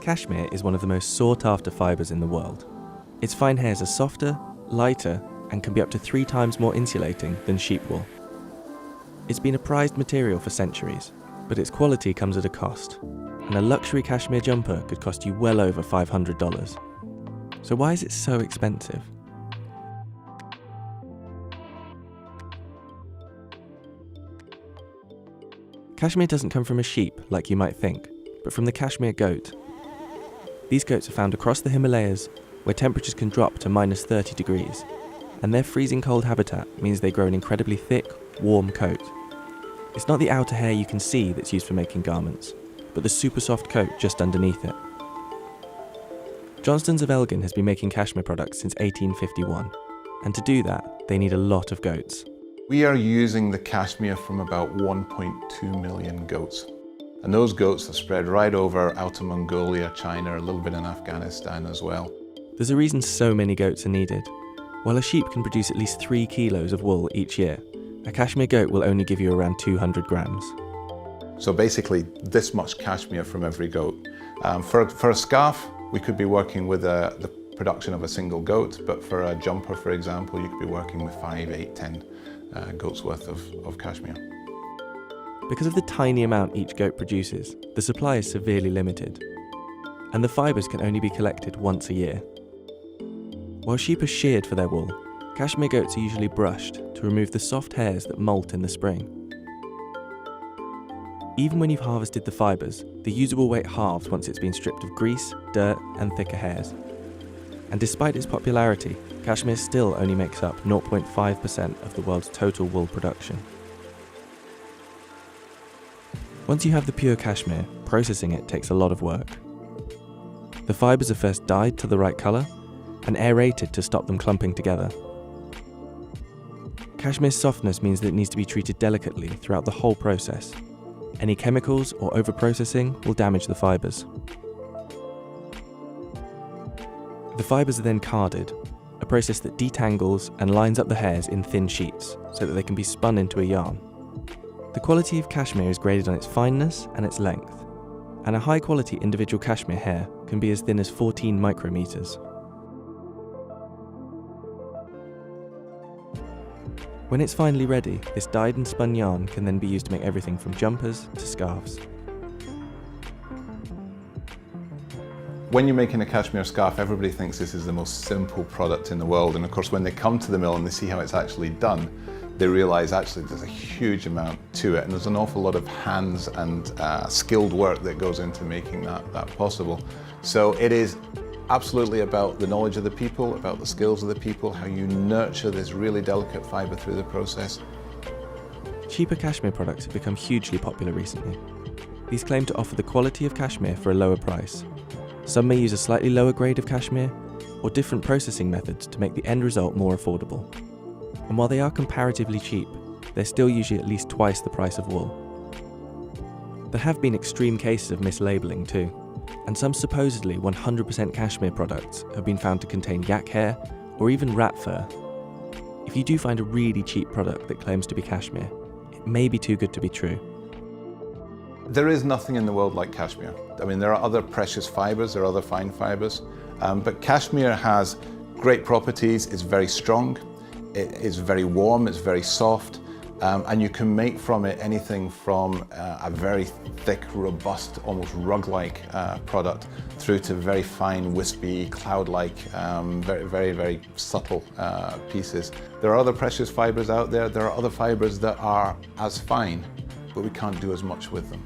Cashmere is one of the most sought-after fibres in the world. Its fine hairs are softer, lighter, and can be up to 3 times more insulating than sheep wool. It's been a prized material for centuries, but its quality comes at a cost, and a luxury cashmere jumper could cost you well over $500. So why is it so expensive? Cashmere doesn't come from a sheep like you might think, but from the cashmere goat. These goats are found across the Himalayas, where temperatures can drop to -30 degrees, and their freezing cold habitat means they grow an incredibly thick, warm coat. It's not the outer hair you can see that's used for making garments, but the super soft coat just underneath it. Johnstons of Elgin has been making cashmere products since 1851, and to do that, they need a lot of goats. We are using the cashmere from about 1.2 million goats. And those goats are spread right over Outer Mongolia, China, a little bit in Afghanistan as well. There's a reason so many goats are needed. While a sheep can produce at least 3 kilos of wool each year, a cashmere goat will only give you around 200 grams. So basically this much cashmere from every goat. For a scarf, we could be working with the production of a single goat, but for a jumper, for example, you could be working with 5, 8, 10 goats worth of cashmere. Because of the tiny amount each goat produces, the supply is severely limited, and the fibres can only be collected once a year. While sheep are sheared for their wool, cashmere goats are usually brushed to remove the soft hairs that molt in the spring. Even when you've harvested the fibres, the usable weight halves once it's been stripped of grease, dirt, and thicker hairs. And despite its popularity, cashmere still only makes up 0.5% of the world's total wool production. Once you have the pure cashmere, processing it takes a lot of work. The fibres are first dyed to the right colour and aerated to stop them clumping together. Cashmere's softness means that it needs to be treated delicately throughout the whole process. Any chemicals or overprocessing will damage the fibres. The fibres are then carded, a process that detangles and lines up the hairs in thin sheets so that they can be spun into a yarn. The quality of cashmere is graded on its fineness and its length, and a high-quality individual cashmere hair can be as thin as 14 micrometers. When it's finally ready, this dyed and spun yarn can then be used to make everything from jumpers to scarves. When you're making a cashmere scarf, everybody thinks this is the most simple product in the world, and of course when they come to the mill and they see how it's actually done, they realise actually there's a huge amount to it, and there's an awful lot of hands and skilled work that goes into making that possible. So it is absolutely about the knowledge of the people, about the skills of the people, how you nurture this really delicate fibre through the process. Cheaper cashmere products have become hugely popular recently. These claim to offer the quality of cashmere for a lower price. Some may use a slightly lower grade of cashmere, or different processing methods to make the end result more affordable. And while they are comparatively cheap, they're still usually at least twice the price of wool. There have been extreme cases of mislabeling too, and some supposedly 100% cashmere products have been found to contain yak hair or even rat fur. If you do find a really cheap product that claims to be cashmere, it may be too good to be true. There is nothing in the world like cashmere. I mean, there are other precious fibres, there are other fine fibres, but cashmere has great properties. It's very strong, it is very warm, it's very soft, and you can make from it anything from a very thick, robust, almost rug-like product through to very fine, wispy, cloud-like, very subtle pieces. There are other precious fibres out there. There are other fibres that are as fine, but we can't do as much with them.